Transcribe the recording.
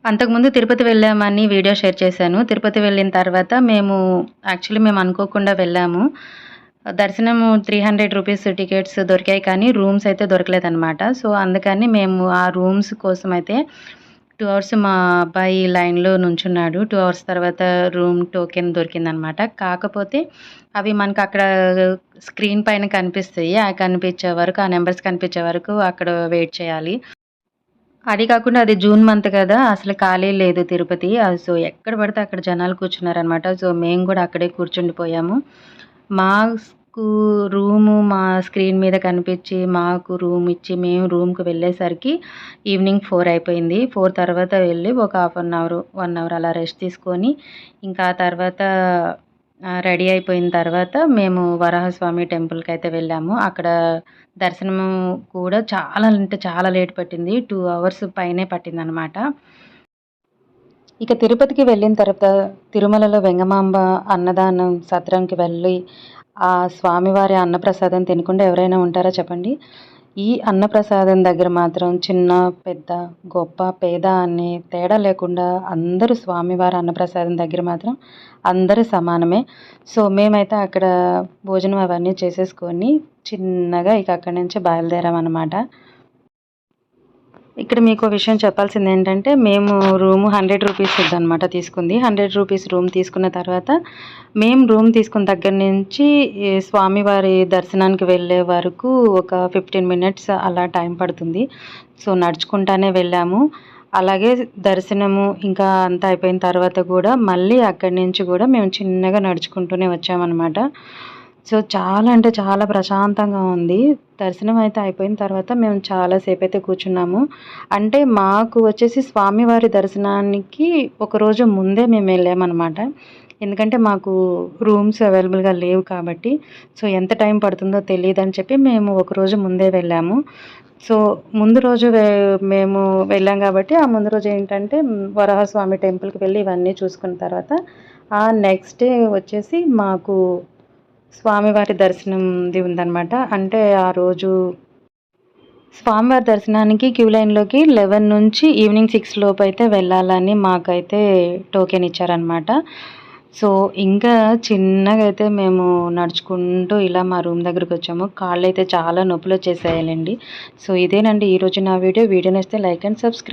అంతకుముందు తిరుపతి వెళ్ళామని video share చేశాను. తిరుపతి వెళ్ళిన తర్వాత మేము అనుకోకుండా వెళ్ళాము. దర్శనము 300 రూపీస్ టికెట్స్ దొరికాయి కానీ రూమ్స్ అయితే దొరకలేదనమాట. సో, అందుకని మేము ఆ రూమ్స్ కోసమైతే 2 అవర్స్ మా అబ్బాయి లైన్‌లో నుంచున్నాడు. 2 అవర్స్ తర్వాత రూమ్ టోకెన్ దొరికిందనమాట. కాకపోతే అవి మనకక్కడ స్క్రీన్ పైన కనిపిస్తాయి. కనిపించే వరకు ఆ నంబర్స్ కనిపించే వరకు అక్కడ వెయిట్ చేయాలి. అది కాకుండా అది జూన్ మంత్ కదా! అసలు ఖాళీ లేదు తిరుపతి. సో, ఎక్కడ పడితే అక్కడ జనాలు కూర్చున్నారనమాట. సో, మేము గూడా అక్కడే కూర్చుండిపోయాము. మాకు మా స్క్రీన్ మీద కనిపించి, మాకు రూమ్ ఇచ్చి, మేము రూమ్‌కి వెళ్ళేసరికి ఈవినింగ్ 4 అయిపోయింది. 4 తర్వాత వెళ్ళి ఒక హాఫ్ అన్ అవర్, 1 అవర్ అలా రెస్ట్ తీసుకొని, ఇంకా ఆ తర్వాత రెడీ అయిపోయిన తర్వాత మేము వరాహస్వామి టెంపుల్‌కైతే వెళ్ళాము. అక్కడ దర్శనము కూడా చాలా అంటే చాలా లేట్ పట్టింది. 2 అవర్స్ పైనే పట్టిందనమాట. ఇక తిరుపతికి వెళ్ళిన తర్వాత తిరుమలలో వెంగమాంబ అన్నదానం సత్రంకి వెళ్ళి, ఆ స్వామివారి అన్నప్రసాదం తినకుండా ఎవరైనా ఉంటారా చెప్పండి? ఈ అన్నప్రసాదం దగ్గర మాత్రం చిన్న, పెద్ద, గొప్ప, పేద అనే తేడా లేకుండా అందరూ స్వామివారి అన్నప్రసాదం దగ్గర మాత్రం అందరూ సమానమే. సో, మేమైతే అక్కడ భోజనం అవన్నీ చేసేసుకొని చిన్నగా ఇక అక్కడి నుంచి బయలుదేరామనమాట. ఇక్కడ మీకో విషయం చెప్పాల్సిందేంటంటే, మేము రూము 100 రూపీస్‌దనమాట తీసుకుంది. 100 రూపీస్ రూమ్ తీసుకున్న తర్వాత, మేము రూమ్ తీసుకున్న దగ్గర నుంచి స్వామివారి దర్శనానికి వెళ్ళే వరకు ఒక 15 మినిట్స్ అలా టైం పడుతుంది. సో, నడుచుకుంటానే వెళ్ళాము. అలాగే దర్శనము ఇంకా అంతా అయిపోయిన తర్వాత కూడా మళ్ళీ అక్కడి నుంచి కూడా మేము చిన్నగా నడుచుకుంటూనే వచ్చామనమాట. సో, చాలా అంటే చాలా ప్రశాంతంగా ఉంది. దర్శనం అయితే అయిపోయిన తర్వాత మేము చాలా సేపయితే కూర్చున్నాము. అంటే మాకు వచ్చేసి స్వామివారి దర్శనానికి ఒకరోజు ముందే మేమెళ్ళామనమాట. ఎందుకంటే మాకు రూమ్స్ అవైలబుల్‌గా లేవు కాబట్టి, సో, ఎంత టైం పడుతుందో తెలీదని చెప్పి మేము ఒకరోజు ముందే వెళ్ళాము. సో, ముందు రోజు మేము వెళ్ళాం కాబట్టి, ఆ ముందు రోజు ఏంటంటే వరాహస్వామి టెంపుల్‌కి వెళ్ళి ఇవన్నీ చూసుకున్న తర్వాత, నెక్స్ట్ డే వచ్చేసి మాకు స్వామివారి దర్శనంది ఉందనమాట. అంటే ఆ రోజు స్వామివారి దర్శనానికి క్యూ లైన్‌లోకి 11 నుంచి ఈవినింగ్ 6 లోపైతే వెళ్ళాలని మాకైతే టోకెన్ ఇచ్చారనమాట. సో, ఇంకా చిన్నగా అయితే మేము నడుచుకుంటూ ఇలా మా రూమ్ దగ్గరకొచ్చాము. కాళ్ళైతే చాలా నొప్పులొచ్చేసాయిలెండి. సో, ఇదేనండి ఈరోజు నా వీడియో. వీడియో నచ్చితే లైక్ అండ్ సబ్స్క్రైబ్.